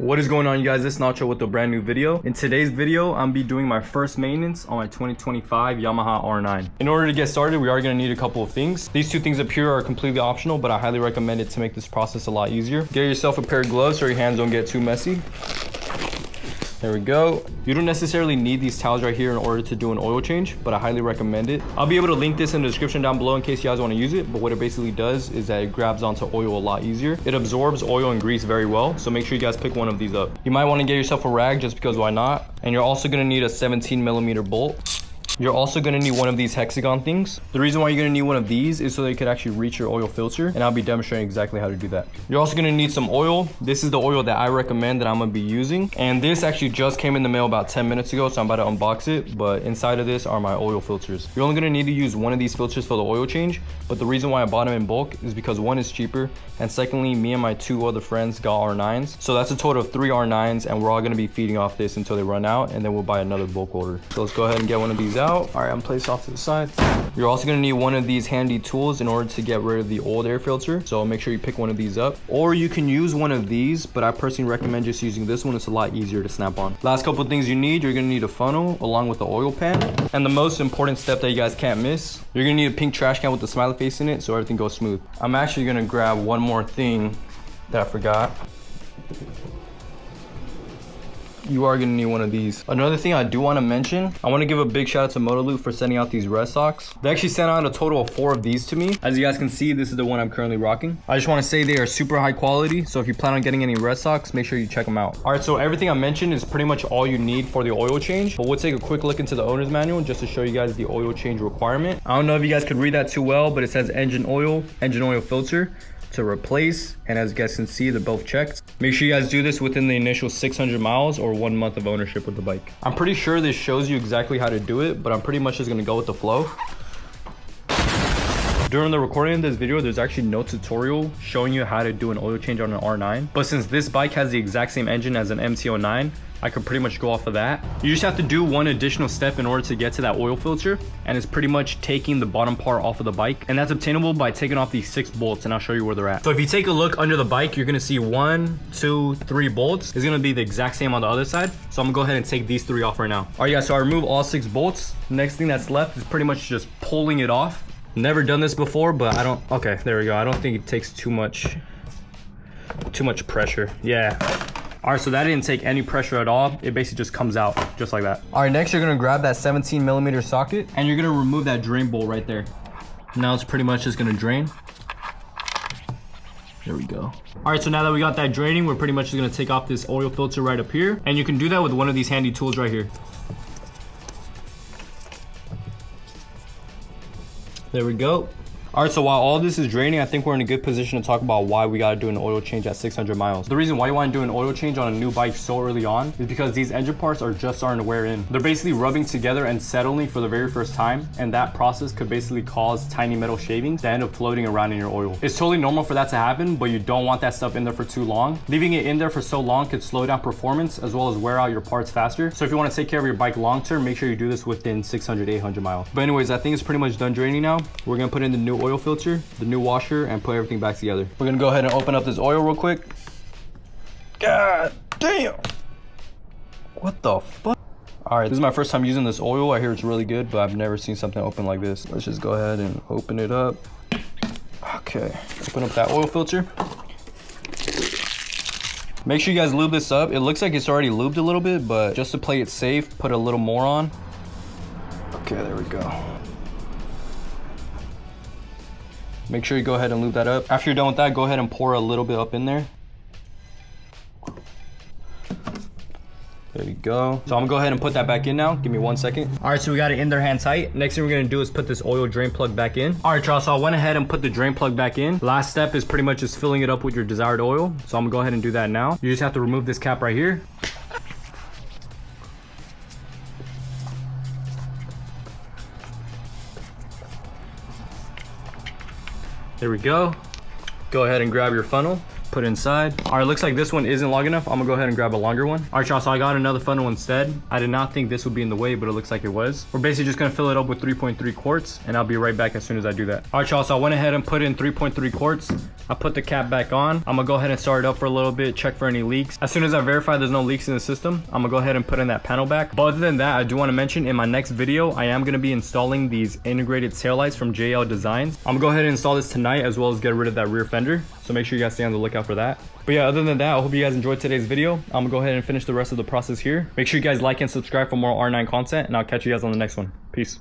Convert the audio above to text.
What is going on, you guys? This is Nacho with a brand new video. In today's video, I'm be doing my first maintenance on my 2025 Yamaha R9. In order to get started, we are going to need a couple of things. These two things up here are completely optional, but I highly recommend it to make this process a lot easier. Get yourself a pair of gloves so your hands don't get too messy. There we go. You don't necessarily need these towels right here in order to do an oil change, but I highly recommend it. I'll be able to link this in the description down below in case you guys want to use it, but what it basically does is that it grabs onto oil a lot easier. It absorbs oil and grease very well, so make sure you guys pick one of these up. You might want to get yourself a rag just because why not? And you're also going to need a 17mm bolt. You're also going to need one of these hexagon things. The reason why you're going to need one of these is so that you can actually reach your oil filter, and I'll be demonstrating exactly how to do that. You're also going to need some oil. This is the oil that I recommend that I'm going to be using, and this actually just came in the mail about 10 minutes ago, so I'm about to unbox it. But inside of this are my oil filters. You're only going to need to use one of these filters for the oil change, but the reason why I bought them in bulk is because one is cheaper, and secondly, me and my two other friends got R9s, so that's a total of 3 R9s, and we're all going to be feeding off this until they run out, and then we'll buy another bulk order. So let's go ahead and get one of these out. All right, I'm placed off to the side. You're also going to need one of these handy tools in order to get rid of the old air filter, so make sure you pick one of these up, or you can use one of these, but I personally recommend just using this one. It's a lot easier to snap on. Last couple of things you need: you're going to need a funnel along with the oil pan, and the most important step that you guys can't miss, you're going to need a pink trash can with the smiley face in it so everything goes smooth. I'm actually going to grab one more thing that I forgot. You are going to need one of these. Another thing I do want to mention, I want to give a big shout out to MotoLoot for sending out these red socks. They actually sent out a total of 4 of these to me. As you guys can see, this is the one I'm currently rocking. I just want to say they are super high quality, so if you plan on getting any red socks, make sure you check them out. All right, so everything I mentioned is pretty much all you need for the oil change, but we'll take a quick look into the owner's manual just to show you guys the oil change requirement. I don't know if you guys could read that too well, but it says engine oil filter to replace, and as you guys can see, they're both checked. Make sure you guys do this within the initial 600 miles or 1 month of ownership with the bike. I'm pretty sure this shows you exactly how to do it, but I'm pretty much just gonna go with the flow. During the recording of this video, there's actually no tutorial showing you how to do an oil change on an R9, but since this bike has the exact same engine as an MT-09, I could pretty much go off of that. You just have to do one additional step in order to get to that oil filter, and it's pretty much taking the bottom part off of the bike, and that's obtainable by taking off these 6 bolts, and I'll show you where they're at. So if you take a look under the bike, you're gonna see 1, 2, 3 bolts. It's gonna be the exact same on the other side, so I'm gonna go ahead and take these 3 off right now. All right, guys, so I removed all 6 bolts. Next thing that's left is pretty much just pulling it off. Never done this before, but okay, there we go. I don't think it takes too much pressure. Yeah. All right, so that didn't take any pressure at all. It basically just comes out just like that. All right, next you're gonna grab that 17mm socket, and you're gonna remove that drain bolt right there. Now it's pretty much just gonna drain. There we go. All right, so now that we got that draining, we're pretty much just gonna take off this oil filter right up here, and you can do that with one of these handy tools right here. There we go. All right, so while all this is draining, I think we're in a good position to talk about why we gotta do an oil change at 600 miles. The reason why you wanna do an oil change on a new bike so early on is because these engine parts are just starting to wear in. They're basically rubbing together and settling for the very first time, and that process could basically cause tiny metal shavings that end up floating around in your oil. It's totally normal for that to happen, but you don't want that stuff in there for too long. Leaving it in there for so long could slow down performance as well as wear out your parts faster. So if you wanna take care of your bike long term, make sure you do this within 600 to 800 miles. But anyways, I think it's pretty much done draining now. We're gonna put in the new oil filter, the new washer, and put everything back together. We're gonna go ahead and open up this oil real quick. God damn! What the fuck? All right, this is my first time using this oil. I hear it's really good, but I've never seen something open like this. Let's just go ahead and open it up. Okay, open up that oil filter. Make sure you guys lube this up. It looks like it's already lubed a little bit, but just to play it safe, put a little more on. Okay, there we go. Make sure you go ahead and lube that up. After you're done with that, go ahead and pour a little bit up in there. There you go. So I'm gonna go ahead and put that back in now. Give me 1 second. All right, so we got it in there hand tight. Next thing we're gonna do is put this oil drain plug back in. All right, y'all, so I went ahead and put the drain plug back in. Last step is pretty much just filling it up with your desired oil. So I'm gonna go ahead and do that now. You just have to remove this cap right here. There we go. Go ahead and grab your funnel. put inside. All right, looks like this one isn't long enough. I'm gonna go ahead and grab a longer one. All right, y'all, so I got another funnel instead. I did not think this would be in the way, but it looks like it was. We're basically just gonna fill it up with 3.3 quarts, and I'll be right back as soon as I do that. All right, y'all, so I went ahead and put in 3.3 quarts. I put the cap back on. I'm gonna go ahead and start it up for a little bit, check for any leaks. As soon as I verify there's no leaks in the system, I'm gonna go ahead and put in that panel back. But other than that, I do want to mention in my next video, I am gonna be installing these integrated taillights from JL Designs. I'm gonna go ahead and install this tonight, as well as get rid of that rear fender. So make sure you guys stay on the lookout for that. But yeah, other than that, I hope you guys enjoyed today's video. I'm gonna go ahead and finish the rest of the process here. Make sure you guys like and subscribe for more R9 content, and I'll catch you guys on the next one. Peace.